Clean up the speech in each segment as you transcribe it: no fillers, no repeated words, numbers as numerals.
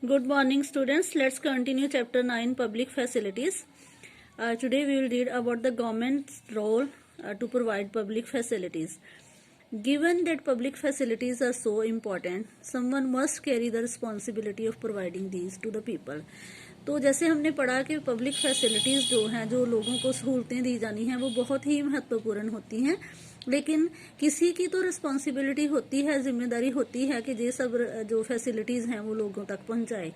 Good morning, students. Let's continue chapter 9, public facilities. Today we will read about the government's role to provide public facilities. Given that public facilities are so important, someone must carry the responsibility of providing these to the people. तो जैसे हमने पढ़ा कि public facilities जो हैं, जो लोगों को सहूलतें दी जानी हैं, वो बहुत ही महत्वपूर्ण होती हैं, लेकिन किसी की तो रिस्पॉन्सिबिलिटी होती है, जिम्मेदारी होती है कि ये सब जो फैसिलिटीज़ हैं वो लोगों तक पहुंचाए।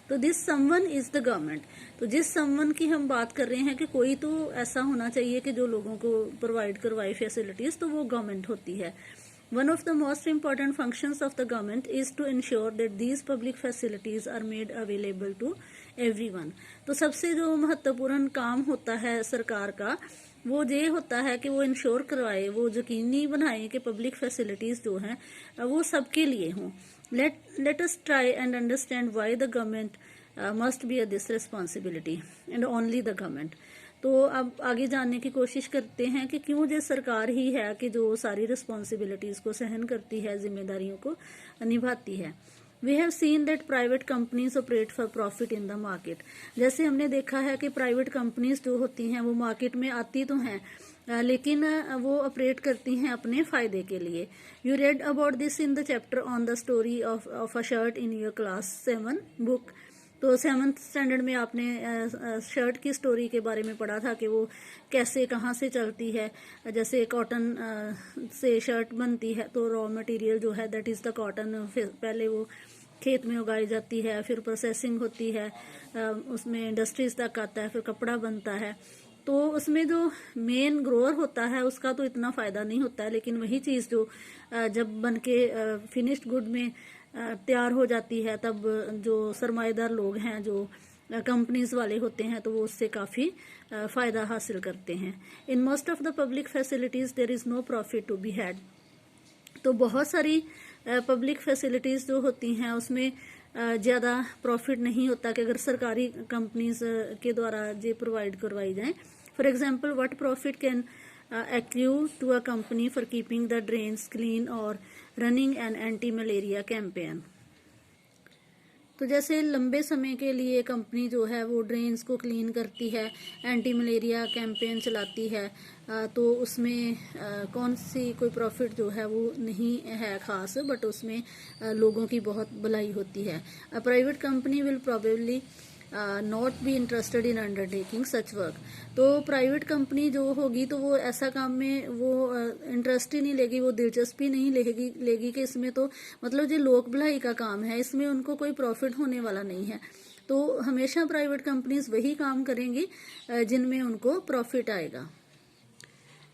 तो this someone is the government. तो जिस समवन की हम बात कर रहे हैं कि कोई तो ऐसा होना चाहिए कि जो लोगों को प्रोवाइड करवाए फैसिलिटीज़, तो वो गवर्नमेंट होती है। One of the most important functions of the government is to ensure that these public facilities are made available to everyone. तो सबसे जो महत्वपूर्ण काम होता है सरकार का, वो ये होता है कि वो इंश्योर करवाए, वो यकीनी बनाए कि पब्लिक फैसिलिटीज़ जो हैं वो सबके लिए हों। Let us try and understand why the government must bear this responsibility and only the government. तो अब आगे जानने की कोशिश करते हैं कि क्यों ये सरकार ही है कि जो सारी रिस्पॉन्सिबिलिटीज़ को सहन करती है, जिम्मेदारियों को निभाती है। We have seen that private companies operate for profit in the market. जैसे हमने देखा है कि प्राइवेट कंपनीज जो होती हैं वो मार्केट में आती तो हैं, लेकिन वो ऑपरेट करती हैं अपने फ़ायदे के लिए। You read about this in the chapter on the story of a shirt in your class 7 book. तो 7th स्टैंडर्ड में आपने शर्ट की स्टोरी के बारे में पढ़ा था कि वो कैसे कहाँ से चलती है। जैसे कॉटन से शर्ट बनती है, तो रॉ मटेरियल जो है दैट इज़ द कॉटन, फिर पहले वो खेत में उगाई जाती है, फिर प्रोसेसिंग होती है, उसमें इंडस्ट्रीज तक आता है, फिर कपड़ा बनता है। तो उसमें जो मेन ग्रोअर होता है उसका तो इतना फ़ायदा नहीं होता है, लेकिन वही चीज़ जो जब बन के फिनिश्ड गुड में तैयार हो जाती है, तब जो सरमाएदार लोग हैं, जो कंपनीज वाले होते हैं, तो वो उससे काफ़ी फ़ायदा हासिल करते हैं। In most of the public facilities there is no profit to be had. तो बहुत सारी पब्लिक फैसिलिटीज़ जो होती हैं उसमें ज़्यादा प्रॉफिट नहीं होता कि अगर सरकारी कंपनीज के द्वारा ये प्रोवाइड करवाई जाए। For example, what profit can accrue to a company for keeping the drains clean or running an anti-malaria campaign। तो जैसे लंबे समय के लिए कंपनी जो है वो ड्रेन्स को क्लीन करती है, एंटी मलेरिया कैंपेन चलाती है, तो उसमें कौन सी कोई प्रॉफिट जो है वो नहीं है खास, बट उसमें लोगों की बहुत भलाई होती है। A private company will probably not be interested in undertaking such work. तो प्राइवेट कंपनी जो होगी तो वो ऐसा काम में वो इंटरेस्ट ही नहीं लेगी, वो दिलचस्पी नहीं लेगी कि इसमें तो मतलब जो लोक भलाई का काम है, इसमें उनको कोई प्रॉफिट होने वाला नहीं है। तो हमेशा प्राइवेट कंपनीज वही काम करेंगी जिनमें उनको प्रॉफिट आएगा।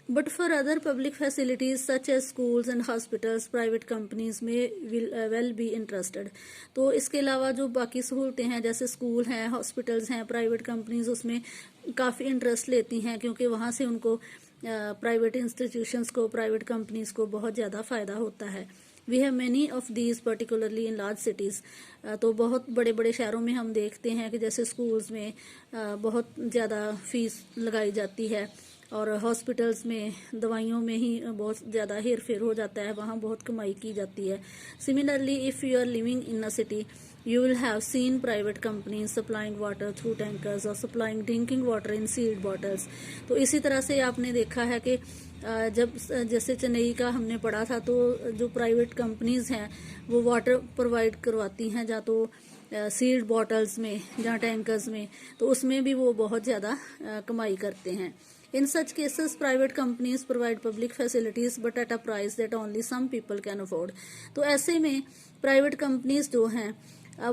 But for other public facilities such as schools and hospitals, private companies will well be interested। तो इसके अलावा जो बाकी सहूलतें हैं, जैसे स्कूल हैं, हॉस्पिटल्स हैं, प्राइवेट कंपनीज उसमें काफ़ी इंटरेस्ट लेती हैं, क्योंकि वहाँ से उनको प्राइवेट इंस्टीट्यूशंस को, प्राइवेट कंपनीज को बहुत ज़्यादा फ़ायदा होता है। We have many of these particularly in large cities. तो बहुत बड़े बड़े शहरों में हम देखते हैं कि जैसे स्कूल्स में बहुत ज़्यादा फीस लगाई जाती है, और हॉस्पिटल्स में दवाइयों में ही बहुत ज़्यादा हेर फेर हो जाता है, वहाँ बहुत कमाई की जाती है। Similarly, if you are living in a city, you will have seen private companies supplying water through tankers or supplying drinking water in sealed bottles। तो इसी तरह से आपने देखा है कि जब जैसे चेन्नई का हमने पढ़ा था, तो जो प्राइवेट कंपनीज हैं वो वाटर प्रोवाइड करवाती हैं, या तो सील्ड बॉटल्स में, जहाँ टैंकर्स में, तो उसमें भी वो बहुत ज़्यादा कमाई करते हैं। In such cases, private companies provide public facilities but at a price that only some people can afford। तो ऐसे में प्राइवेट कंपनीज जो हैं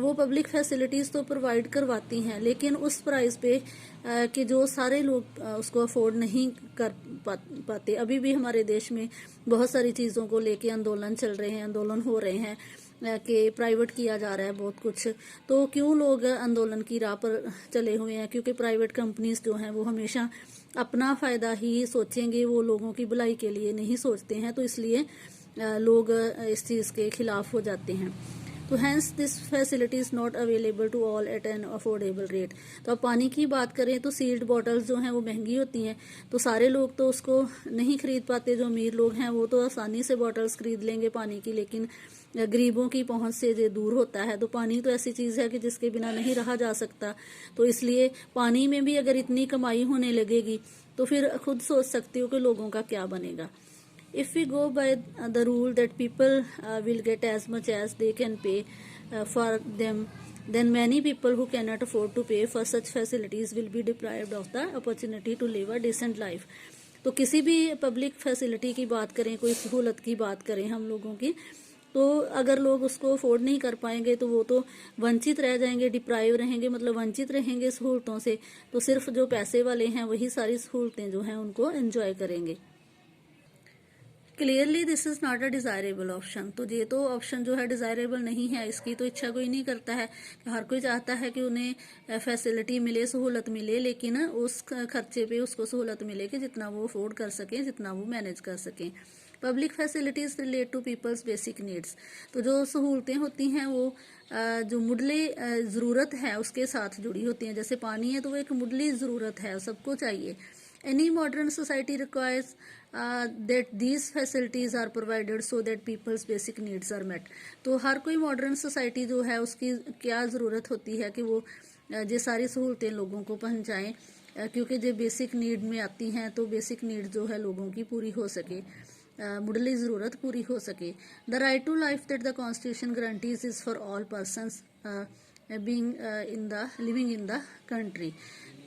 वो पब्लिक फैसिलिटीज़ तो प्रोवाइड करवाती हैं, लेकिन उस प्राइस पे कि जो सारे लोग उसको अफोर्ड नहीं कर पाते। अभी भी हमारे देश में बहुत सारी चीज़ों को लेके आंदोलन चल रहे हैं, आंदोलन हो रहे हैं कि प्राइवेट किया जा रहा है बहुत कुछ। तो क्यों लोग आंदोलन की राह पर चले हुए हैं? क्योंकि प्राइवेट कंपनीज जो हैं वो हमेशा अपना फ़ायदा ही सोचेंगे, वो लोगों की भलाई के लिए नहीं सोचते हैं, तो इसलिए लोग इस चीज़ के खिलाफ हो जाते हैं। तो hence this facility is not available to all at an affordable rate. तो अब पानी की बात करें तो सील्ड बॉटल्स जो हैं वो महंगी होती हैं, तो सारे लोग तो उसको नहीं खरीद पाते। जो अमीर लोग हैं वो तो आसानी से बॉटल्स खरीद लेंगे पानी की, लेकिन गरीबों की पहुंच से ये दूर होता है। तो पानी तो ऐसी चीज़ है कि जिसके बिना नहीं रहा जा सकता, तो इसलिए पानी में भी अगर इतनी कमाई होने लगेगी तो फिर खुद सोच सकती हो कि लोगों का क्या बनेगा। If we go by the rule that people will get as much as they can pay for them, then many people who cannot afford to pay for such facilities will be deprived of the opportunity to live a decent life. तो किसी भी public facility की बात करें, कोई सहूलत की बात करें हम लोगों की, तो अगर लोग उसको अफोर्ड नहीं कर पाएंगे तो वो तो वंचित रह जाएंगे, डिप्राइव रहेंगे, मतलब वंचित रहेंगे सहूलतों से। तो सिर्फ जो पैसे वाले हैं वही सारी सहूलतें जो हैं उनको एंजॉय करेंगे। Clearly this is not a desirable option. तो ये तो ऑप्शन जो है डिजायरेबल नहीं है, इसकी तो इच्छा कोई नहीं करता है। हर कोई चाहता है कि उन्हें फैसिलिटी मिले, सहूलत मिले, लेकिन उस खर्चे पे उसको सहूलत मिले कि जितना वो अफोर्ड कर सकें, जितना वो मैनेज कर सकें। Public facilities relate to people's basic needs. तो जो सहूलतें होती हैं वो जो मुढली ज़रूरत है उसके साथ जुड़ी होती हैं। जैसे पानी है तो वो एक मुढली ज़रूरत है, सबको चाहिए। Any modern society requires that these facilities are provided so that people's basic needs are met. तो हर कोई मॉडर्न सोसाइटी जो है उसकी क्या ज़रूरत होती है कि वो ये सारी सहूलतें लोगों को पहुंचाएं, क्योंकि जो बेसिक नीड में आती हैं तो बेसिक नीड जो है लोगों की पूरी हो सके, मुढली ज़रूरत पूरी हो सके। The right to life that the constitution guarantees is for all persons being in the living in the country.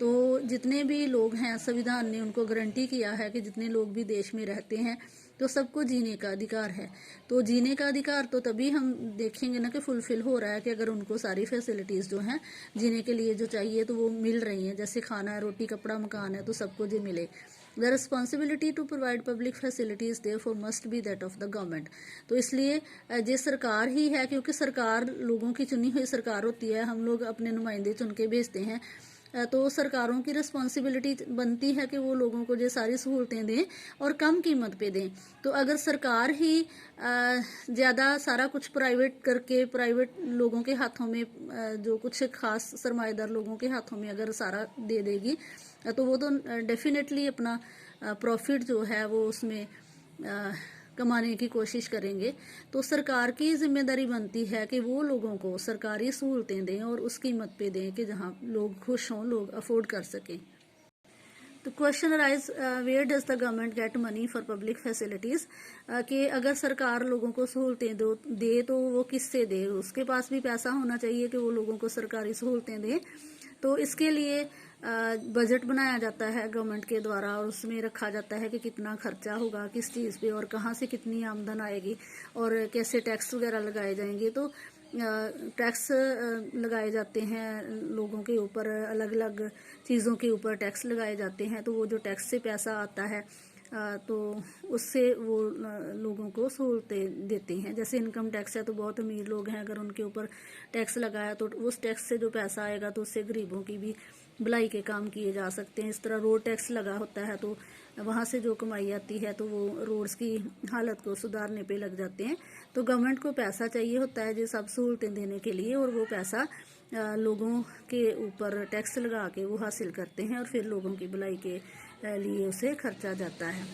तो जितने भी लोग हैं संविधान ने उनको गारंटी किया है कि जितने लोग भी देश में रहते हैं तो सबको जीने का अधिकार है। तो जीने का अधिकार तो तभी हम देखेंगे ना कि फुलफिल हो रहा है कि अगर उनको सारी फैसिलिटीज़ जो हैं जीने के लिए जो चाहिए तो वो मिल रही हैं। जैसे खाना है, रोटी, कपड़ा, मकान है, तो सबको जो मिले। The responsibility to provide public facilities therefore must be that of the government. तो इसलिए ये सरकार ही है, क्योंकि सरकार लोगों की चुनी हुई सरकार होती है, हम लोग अपने नुमाइंदे चुन के भेजते हैं। तो सरकारों की रिस्पॉन्सिबिलिटी बनती है कि वो लोगों को ये सारी सहूलतें दें और कम कीमत पे दें। तो अगर सरकार ही ज़्यादा सारा कुछ प्राइवेट करके, प्राइवेट लोगों के हाथों में जो कुछ खास सरमाएदार लोगों के हाथों में अगर सारा दे देगी तो वो तो डेफिनेटली अपना प्रॉफिट जो है वो उसमें कमाने की कोशिश करेंगे। तो सरकार की जिम्मेदारी बनती है कि वो लोगों को सरकारी सहूलतें दें और उस कीमत पे दें कि जहां लोग खुश हों, लोग अफोर्ड कर सकें। तो question arise, where does the government get money for public facilities. कि अगर सरकार लोगों को सहूलतें दे तो वो किससे दे, उसके पास भी पैसा होना चाहिए कि वो लोगों को सरकारी सहूलतें दे। तो इसके लिए बजट बनाया जाता है गवर्नमेंट के द्वारा और उसमें रखा जाता है कि कितना खर्चा होगा किस चीज़ पे और कहाँ से कितनी आमदन आएगी और कैसे टैक्स वगैरह लगाए जाएंगे। तो टैक्स लगाए जाते हैं लोगों के ऊपर, अलग अलग चीज़ों के ऊपर टैक्स लगाए जाते हैं। तो वो जो टैक्स से पैसा आता है तो उससे वो लोगों को सहूलतें देते हैं। जैसे इनकम टैक्स है तो बहुत अमीर लोग हैं, अगर उनके ऊपर टैक्स लगाया तो उस टैक्स से जो पैसा आएगा तो उससे गरीबों की भी भलाई के काम किए जा सकते हैं। इस तरह रोड टैक्स लगा होता है तो वहाँ से जो कमाई आती है तो वो रोड्स की हालत को सुधारने पे लग जाते हैं। तो गवर्नमेंट को पैसा चाहिए होता है ये सब सहूलतें देने के लिए, और वो पैसा लोगों के ऊपर टैक्स लगा के वो हासिल करते हैं और फिर लोगों की भलाई के लिए उसे खर्चा जाता है।